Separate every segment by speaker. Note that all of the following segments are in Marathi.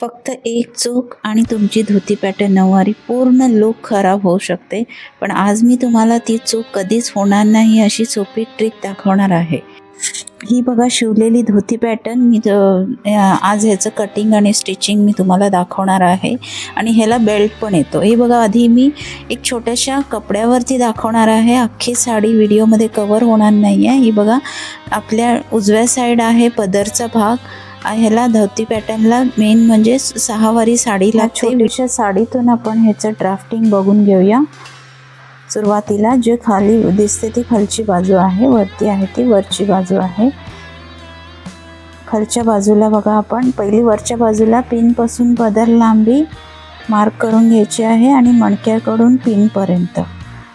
Speaker 1: फक्त एक चूक आणि तुमची धोती पॅटर्न नऊवारी पूर्ण लूक खराब होऊ शकते. पण आज मी तुम्हाला ती चूक कधीच होणार नाही अशी सोपी ट्रिक दाखवणार आहे. ही बघा शिवलेली धोती पॅटर्न मी आज ह्याचं कटिंग आणि स्टिचिंग मी तुम्हाला दाखवणार आहे. आणि ह्याला बेल्ट पण येतो. हे बघा आधी मी एक छोट्याशा कपड्यावरती दाखवणार आहे. अख्खी साडी व्हिडिओमध्ये कवर होणार नाही आहे. ही बघा आपल्या उजव्या साईड आहे पदरचा भाग. ह्याला धोती पॅटर्नला मेन म्हणजे सहावारी साडी लागते. छोट्याशा साडीतून आपण ह्याचं ड्राफ्टिंग बघून घेऊया. सुरुवातीला जे खाली दिसते ती खालची बाजू आहे, वरती आहे ती वरची बाजू आहे. खालच्या बाजूला बघा आपण पहिली वरच्या बाजूला पिनपासून पदर लांबी मार्क करून घ्यायची आहे आणि मणक्याकडून पिनपर्यंत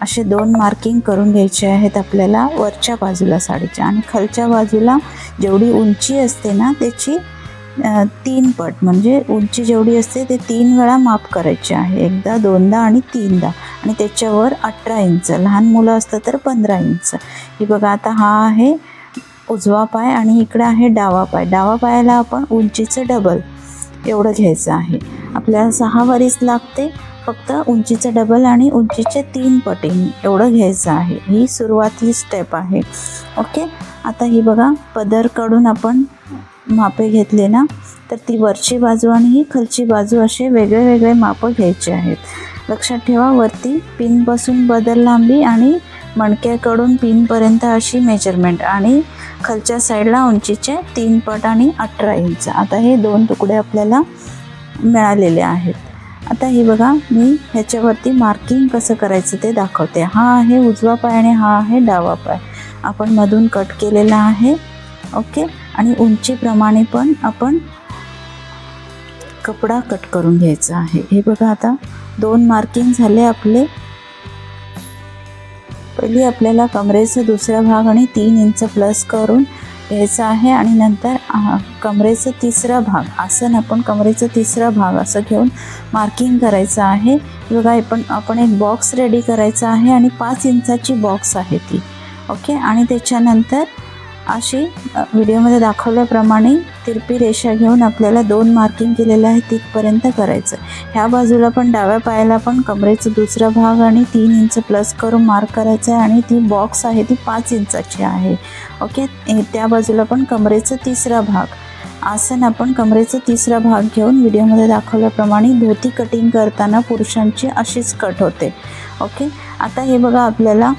Speaker 1: असे 2 मार्किंग करून घ्यायचे आहेत आपल्याला वरच्या बाजूला साडीच्या. आणि खालच्या बाजूला जेवढी उंची असते ना त्याची 3 पट, म्हणजे उंची जेवढी असते ते 3 वेळा माप करायचे आहे. एकदा, दोनदा आणि 3दा. आणि त्याच्यावर 18 इंच, लहान मुलं असतं तर 15 इंच. ही बघा आता हा आहे उजवा पाय आणि इकडे आहे डावा पाय. डावा पायाला आपण उंचीचं डबल एवढं घ्यायचं आहे. आपल्याला 6 वारीच लागते, फक्त उंचीचं डबल आणि उंचीचे 3 पटीने एवढं घ्यायचं आहे. ही सुरुवाती स्टेप आहे. ओके. आता ही बघा पदरकडून आपण मापे घेतले ना, तर ती वरची बाजू आणि ही खालची बाजू असे वेगळे वेगळे मापं घ्यायचे आहेत. लक्षात ठेवा, वरती पिनपासून पदर लांबी आणि मणक्याकडून पिनपर्यंत अशी मेजरमेंट आणि खालच्या साईडला उंचीचे 3 पट आणि 18 इंच. आता हे 2 तुकडे आपल्याला मिळालेले आहेत. आता ही बघा मी ह्याच्यावरती मार्किंग कसं करायचं ते दाखवते. हा आहे उजवा पाय आणि हा आहे डावा पाय. आपण मधून कट केलेला आहे. ओके. आणि उंचीप्रमाणे पण आपण कपडा कट करून घ्यायचा आहे. हे बघा आता 2 मार्किंग झाले आपले. पहिली आपल्याला कमरेचा दुसरा भाग आणि 3 इंच प्लस करून घ्यायचा आहे. आणि नंतर कमरेचा तिसरा भाग, आसन आपण कमरेचा तिसरा भाग असं घेऊन मार्किंग करायचं आहे. बघा आपण एक बॉक्स रेडी करायचा आहे आणि 5 इंचाची बॉक्स आहे ती. ओके. आणि त्याच्यानंतर अशी व्हिडिओमध्ये दाखवल्याप्रमाणे तिरपी रेषा घेऊन आपल्याला 2 मार्किंग केलेलं आहे तिथपर्यंत करायचं. ह्या बाजूला पण डाव्या पायाला पण कमरेचा दुसरा भाग आणि 3 इंच प्लस करून मार्क करायचं आहे. आणि ती बॉक्स आहे ती 5 इंचाची आहे. ओके. त्या बाजूला पण कमरेचा तिसरा भाग, आसन आपण कमरेचा तिसरा भाग घेऊन व्हिडिओमध्ये दाखवल्याप्रमाणे धोती कटिंग करताना पुरुषांची अशीच कट होते. ओके. आता हे बघा आपल्याला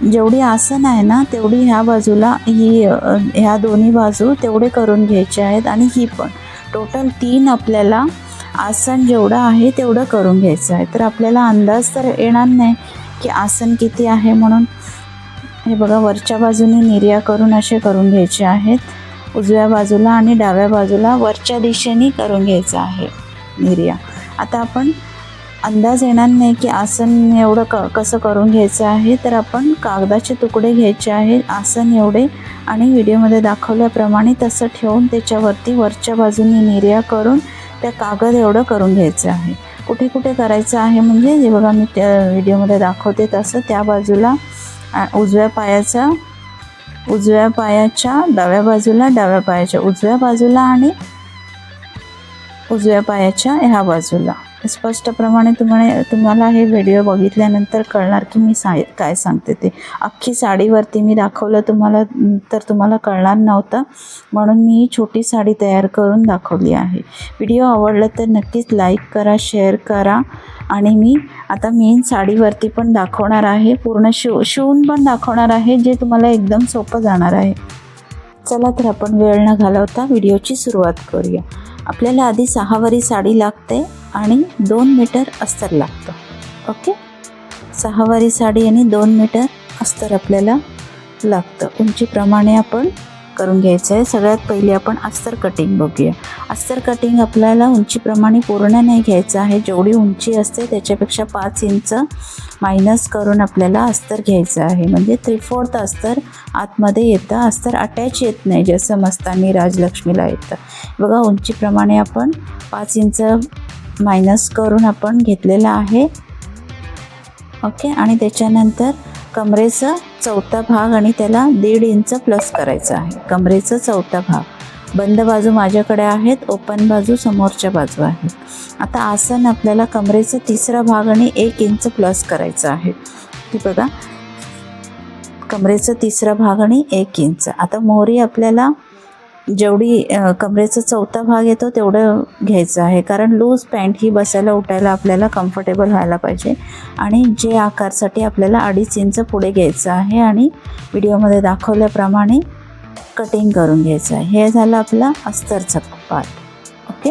Speaker 1: जेवढी आसन आहे ना तेवढी ह्या बाजूला ह्या दोन्ही बाजू तेवढे करून घ्यायचे आहेत. आणि ही पण टोटल 3 आपल्याला आसन जेवढं आहे तेवढं करून घ्यायचं आहे. तर आपल्याला अंदाज तर येणार नाही की आसन किती आहे म्हणून. हे बघा वरच्या बाजूने निर्या करून असे करून घ्यायचे आहेत. उजव्या बाजूला आणि डाव्या बाजूला वरच्या दिशेने करून घ्यायचं आहे निर्या. आता आपण अंदाज येणार नाही की आसन एवढं कसं करून घ्यायचं आहे. तर आपण कागदाचे तुकडे घ्यायचे आहेत आसन एवढे आणि व्हिडिओमध्ये दाखवल्याप्रमाणे तसं ठेवून त्याच्यावरती वरच्या बाजूने निर्या करून त्या कागद एवढं करून घ्यायचं आहे. कुठे कुठे करायचं आहे म्हणजे जे बघा मी त्या व्हिडिओमध्ये दाखवते तसं त्या बाजूला उजव्या पायाच्या डाव्या बाजूला, डाव्या पायाच्या उजव्या बाजूला आणि उजव्या पायाच्या ह्या बाजूला. स्पष्टप्रमाणे तुम्हाला हे व्हिडिओ बघितल्यानंतर कळणार की मी काय सांगते ते. अख्खी साडीवरती मी दाखवलं तुम्हाला तर तुम्हाला कळणार नव्हतं, म्हणून मी ही छोटी साडी तयार करून दाखवली आहे. व्हिडिओ आवडला तर नक्कीच लाईक करा, शेअर करा. आणि मी आता मेन साडीवरती पण दाखवणार आहे, पूर्ण शिवून पण दाखवणार आहे, जे तुम्हाला एकदम सोपं जाणार आहे. चला तर आपण वेळ न घालवता व्हिडिओची सुरुवात करूया. आपल्याला आधी 6 वारी साडी लागते आणि 2 मीटर अस्तर लागतं. ओके. 6 वारी साडी आणि 2 मीटर अस्तर आपल्याला लागतं. उंचीप्रमाणे आपण करून घ्यायचं आहे. सगळ्यात पहिली आपण अस्तर कटिंग बघूया. अस्तर कटिंग आपल्याला उंचीप्रमाणे पूर्ण नाही घ्यायचं आहे. जेवढी उंची असते त्याच्यापेक्षा 5 इंच मायनस करून आपल्याला अस्तर घ्यायचं आहे. म्हणजे 3/4 अस्तर आतमध्ये येतं. अस्तर अटॅच येत नाही जसं मस्तानी राजलक्ष्मीला येतं. बघा उंचीप्रमाणे आपण 5 इंच मायनस करून आपण घेतलेला आहे. ओके. आणि त्याच्यानंतर कमरेचा चौथा भाग आणि त्याला 1.5 इंच प्लस करायचा आहे. कमरेचा चौथा भाग बंद बाजू माझ्याकडे आहेत, ओपन बाजू समोरच्या बाजू आहेत. आता आसन आपल्याला कमरेचा तिसरा भाग आणि 1 इंच प्लस करायचं आहे. ती बघा, कमरेचा तिसरा भाग आणि 1 इंच. आता मोहरी आपल्याला जेवढी कमरेचा चौथा भाग येतो तेवढं घ्यायचं आहे, कारण लूज पॅन्ट ही बसायला उठायला आपल्याला कम्फर्टेबल व्हायला पाहिजे. आणि जे आकारसाठी आपल्याला 2.5 इंच पुढे घ्यायचं आहे आणि व्हिडिओमध्ये दाखवल्याप्रमाणे कटिंग करून घ्यायचं आहे. हे झालं आपला अस्तरचा पार्ट. ओके,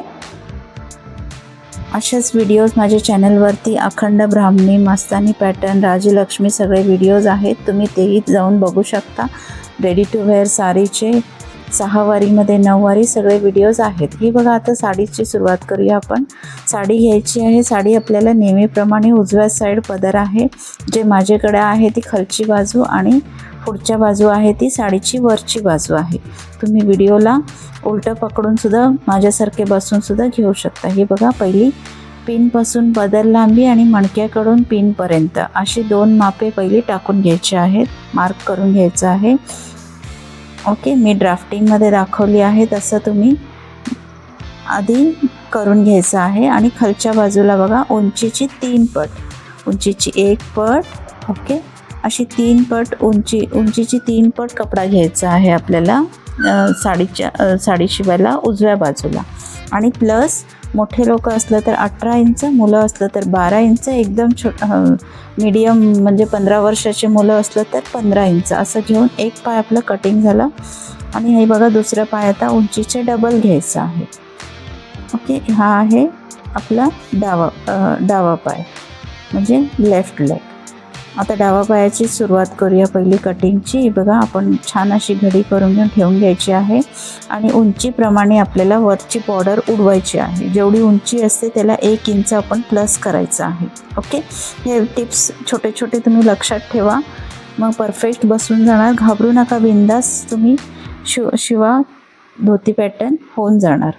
Speaker 1: अशाच व्हिडिओज माझ्या चॅनलवरती अखंड ब्राह्मणी, मस्तानी पॅटर्न, राजलक्ष्मी सगळे व्हिडिओज आहेत, तुम्ही तेही जाऊन बघू शकता. रेडी टू वेअर साडीचे 6 वारीमध्ये 9 वारी सगळे व्हिडिओज आहेत. ही बघा, आता साडीची सुरुवात करूया आपण. साडी घ्यायची आहे. साडी आपल्याला नेहमीप्रमाणे उजव्या साईड पदर आहे, जे माझ्याकडे आहे ती खालची बाजू आणि पुढच्या बाजू आहे ती साडीची वरची बाजू आहे. तुम्ही व्हिडिओला उलटं पकडून सुद्धा माझ्यासारखे बसून सुद्धा घेऊ शकता. हे बघा, पहिली पिनपासून पदर लांबी आणि मणक्याकडून पिनपर्यंत अशी 2 मापे पहिली टाकून घ्यायची आहेत, मार्क करून घ्यायचं आहे. ओके, मी ड्राफ्टिंगमध्ये दाखवली आहे तसं तुम्ही आधी करून घ्यायचं आहे. आणि खालच्या बाजूला बघा, उंचीची 3 पट, उंचीची 1 पट, ओके, अशी 3 पट उंचीची 3 पट कपडा घ्यायचा आहे आपल्याला साडी शिवायला उजव्या बाजूला. आणि प्लस मोठे लोक असलं तर 18 इंच, मुलं असलं तर 12 इंच, एकदम मीडियम म्हणजे 15 वर्षाचे मुलं असलं तर 15 इंच असं घेऊन एक पाय आपलं कटिंग झालं. आणि हे बघा, दुसरा पाय आता उंचीचे डबल घ्यायचा आहे. ओके, हा आहे आपला डावा पाय म्हणजे लेफ्ट लेग. आता डावा पायाची सुरुवात करूया पहिली कटिंगची. बघा, आपण छान अशी घडी करून घेऊन ठेवून घ्यायची आहे. आणि उंचीप्रमाणे आपल्याला वरची बॉर्डर उडवायची आहे. जेवढी उंची असते त्याला 1 इंच आपण प्लस करायचं आहे. ओके, हे टिप्स छोटे छोटे तुम्ही लक्षात ठेवा, मग परफेक्ट बसून जाणार. घाबरू नका, बिंदास तुम्ही शिवा, धोती पॅटर्न होऊन जाणार.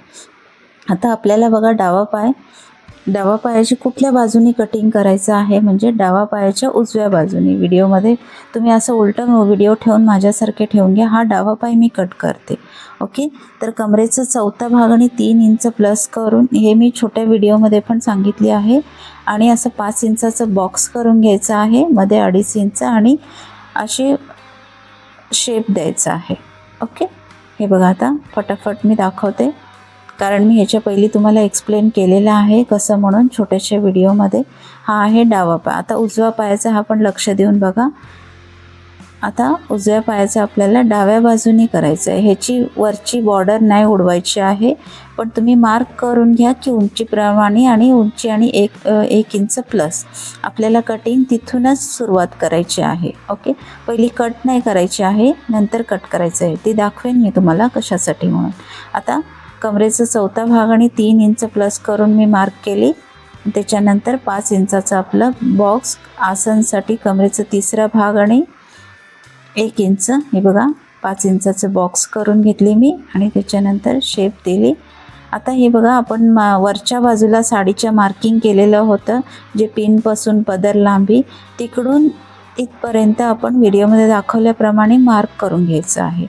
Speaker 1: आता आपल्याला बघा, डावा पायाची कुठल्या बाजूनी कटिंग करायचं आहे, म्हणजे डावा पायाच्या उजव्या बाजूनी. व्हिडिओमध्ये तुम्ही असं उलटं व्हिडिओ ठेवून माझ्यासारखे ठेवून घ्या. हा डावा पाय मी कट करते. ओके, तर कमरेचा चौथा भाग आणि 3 इंच प्लस करून, हे मी छोट्या व्हिडिओमध्ये पण सांगितले आहे. आणि असं 5 इंचाचं बॉक्स करून घ्यायचं आहे, मध्ये 2.5 इंच आणि असे शेप द्यायचा आहे. ओके, हे बघा, आता फटाफट मी दाखवते, कारण मी ह्याच्या पहिली तुम्हाला एक्सप्लेन केलेलं आहे कसं म्हणून छोट्याशा व्हिडिओमध्ये. हा आहे डावा पाय. आता उजव्या पायाचा हा पण लक्ष देऊन बघा. आता उजव्या पायाचा आपल्याला डाव्या बाजूनी करायचं आहे. ह्याची वरची बॉर्डर नाही उडवायची आहे, पण तुम्ही मार्क करून घ्या की उंचीप्रमाणे आणि उंची आणि 1 इंच प्लस आपल्याला कटिंग तिथूनच सुरुवात करायची आहे. ओके, पहिली कट नाही करायची आहे, नंतर कट करायचं आहे. ती दाखवेन मी तुम्हाला कशासाठी म्हणून. आता कमरेचा चौथा भाग आणि 3 इंच प्लस करून मी मार्क केली. त्याच्यानंतर 5 इंचाचा आपलं बॉक्स आसनसाठी कमरेचा तिसरा भाग आणि 1 इंच, हे बघा 5 इंचाचं बॉक्स करून घेतली मी आणि त्याच्यानंतर शेप दिली. आता हे बघा, आपण वरच्या बाजूला साडीच्या मार्किंग केलेलं होतं, जे पिनपासून पदर लांबी तिकडून इथपर्यंत आपण व्हिडिओमध्ये दाखवल्याप्रमाणे मार्क करून घ्यायचं आहे.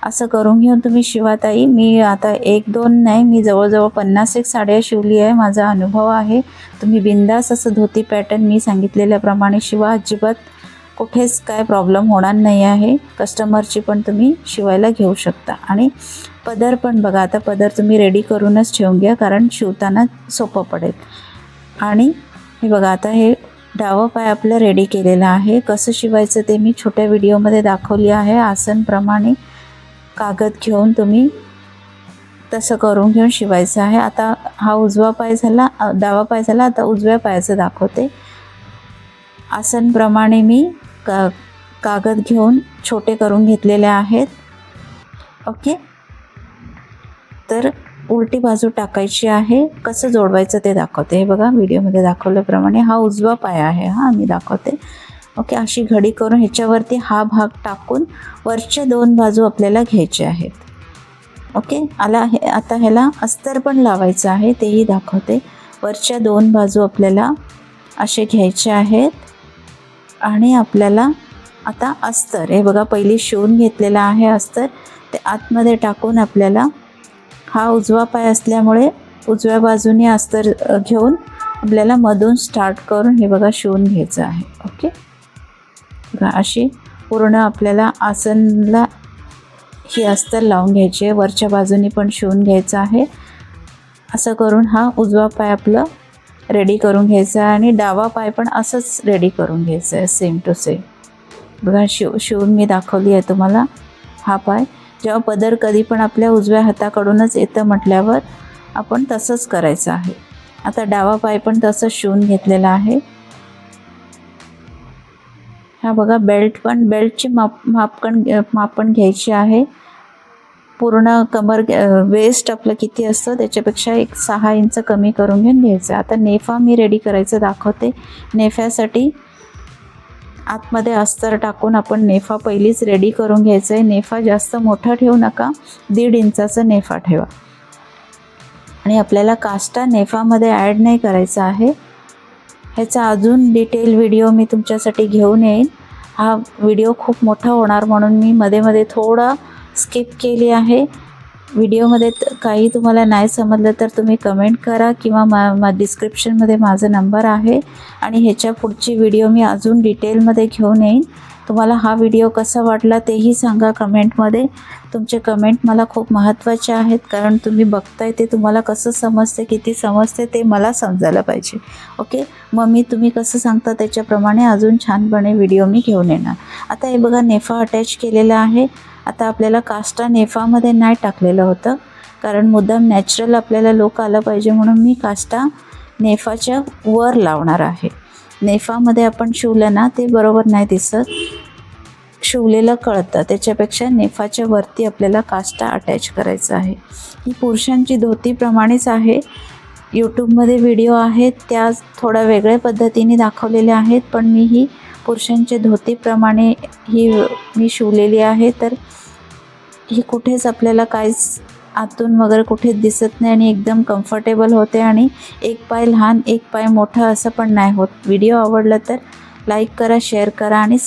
Speaker 1: असं करून घेऊन तुम्ही शिवाताई. मी आता 1-2 नाही, मी जवळजवळ 50-1 साड्या शिवली आहे. माझा अनुभव आहे. तुम्ही बिंदास असं धोती पॅटर्न मी सांगितलेल्याप्रमाणे शिवा. अजिबात कुठेच काय प्रॉब्लेम होणार नाही आहे. कस्टमरची पण तुम्ही शिवायला घेऊ शकता. आणि पदर पण बघा, आता पदर तुम्ही रेडी करूनच ठेवून घ्या, कारण शिवताना सोपं पडेल. आणि हे बघा, आता हे डावं पाय आपलं रेडी केलेलं आहे. कसं शिवायचं ते मी छोट्या व्हिडिओमध्ये दाखवली आहे. आसनप्रमाणे कागद घेऊन तुम्ही तसं करून घेऊन शिवायचं आहे. आता हा उजवा पाय झाला, डावा पाय झाला. आता उजव्या पायाचं दाखवते. आसनप्रमाणे मी कागद घेऊन छोटे करून घेतलेले आहेत. ओके, तर उलटी बाजू टाकायची आहे. कसं जोडवायचं ते दाखवते. हे बघा, व्हिडिओमध्ये दाखवल्याप्रमाणे हा उजवा पाय आहे. हा मी दाखवते. ओके, अशी घडी करून ह्याच्यावरती हा भाग टाकून वरच्या 2 बाजू आपल्याला घ्यायचे आहेत. ओके, आता ह्याला अस्तर पण लावायचं आहे, तेही दाखवते. वरच्या 2 बाजू आपल्याला असे घ्यायचे आहेत. आणि आपल्याला आता अस्तर, हे बघा पहिली शिवून घेतलेला आहे अस्तर, ते आतमध्ये टाकून आपल्याला हा उजवा पाय असल्यामुळे उजव्या बाजूने अस्तर घेऊन आपल्याला मधून स्टार्ट करून हे बघा शिवून घ्यायचं आहे. ओके, बघा अशी पूर्ण आपल्याला आसनला ही अस्तर लावून घ्यायची आहे. वरच्या बाजूने पण शिवून घ्यायचं आहे. असं करून हा उजवा पाय आपलं रेडी करून घ्यायचा आहे आणि डावा पाय पण असंच रेडी करून घ्यायचं आहे, सेम टू सेम. बघा शिवून मी दाखवली आहे तुम्हाला. हा पाय जेव्हा पदर कधी पण आपल्या उजव्या हाताकडूनच येतं म्हटल्यावर आपण तसंच करायचं आहे. आता डावा पाय पण तसंच शिवून घेतलेला आहे. हा बघा बेल्टची मापण घ्यायची आहे. पूर्ण कमर वेस्ट आपलं किती असतं त्याच्यापेक्षा 6 इंच कमी करून घ्यायचं. आता नेफा मी रेडी करायचं दाखवते. नेफ्यासाठी आतमध्ये अस्तर टाकून आपण नेफा पहिलीच रेडी करून घ्यायचं आहे. नेफा जास्त मोठा ठेवू नका, 1.5 इंचाचा नेफा ठेवा. आणि आपल्याला काष्टा नेफामध्ये ॲड नाही करायचा आहे. ह्याचा अजून डिटेल व्हिडिओ मी तुमच्यासाठी घेऊन येईन. हा व्हिडिओ खूप मोठा होणार म्हणून मी मध्ये थोडा स्किप केली आहे. व्हिडिओमध्ये काही तुम्हाला नाही समजलं तर तुम्ही कमेंट करा किंवा डिस्क्रिप्शनमध्ये माझा नंबर आहे आणि ह्याच्या पुढची व्हिडिओ मी अजून डिटेलमध्ये घेऊन येईन. तुम्हाला हा व्हिडिओ कसा वाटला तेही सांगा कमेंटमध्ये. तुमचे कमेंट मला खूप महत्त्वाचे आहेत, कारण तुम्ही बघताय ते तुम्हाला कसं समजते, किती समजते ते मला समजायला पाहिजे. ओके, मग मी तुम्ही कसं सांगता त्याच्याप्रमाणे अजून छानपणे व्हिडिओ मी घेऊन येणार. आता हे बघा नेफा अटॅच केलेला आहे. आता आपल्याला काष्टा नेफामध्ये नाही टाकलेलं होतं, कारण मुद्दाम नॅचरल आपल्याला लुक आला पाहिजे म्हणून मी काष्टा नेफाच्या वर लावणार आहे. नेफामध्ये आपण शिवलं ना ते बरोबर नाही दिसत, शिवलेलं कळतं. त्याच्यापेक्षा नेफाच्या वरती आपल्याला काष्टा अटॅच करायचं आहे. ही पुरुषांची धोतीप्रमाणेच आहे. यूट्यूबमध्ये व्हिडिओ आहेत त्या थोड्या वेगळ्या पद्धतीने दाखवलेल्या आहेत, पण मी ही पुरुषांच्या धोतीप्रमाणे ही मी शिवलेली आहे. तर ही कुठेच आपल्याला काहीच आतून वगैरे कुठेच दिसत नाही आणि एकदम कम्फर्टेबल होते आणि एक पाय लहान एक पाय मोठा असं पण नाही होत. व्हिडिओ आवडला तर लाईक करा, शेअर करा आणि